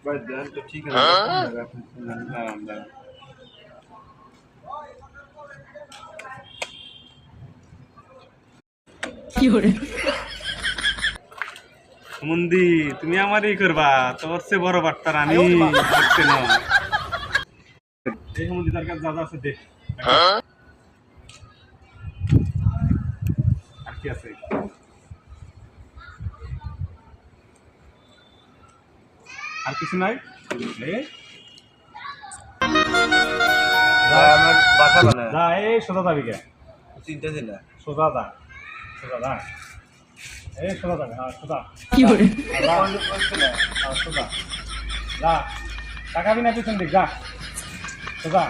ভাই দেন তো ঠিক আছে। কি করে? মন্দি তুমি আমারই করবা, তোর চেয়ে বড় বার্তার আমি করতে না। এই মন্দি তার কাছে যা যা আছে দেখ। আর কি আছে? আর কিছু নাই? আমার বাসা বানায় যা এই সোজা যাবি কে? চিন্তা ছিল না। সোজা যা, সোজা যা, এই সোজা যাবে, হ্যাঁ সোজা। কি করে? সোজা যা, তাকাবি না পিছন দিক, যা সোজা।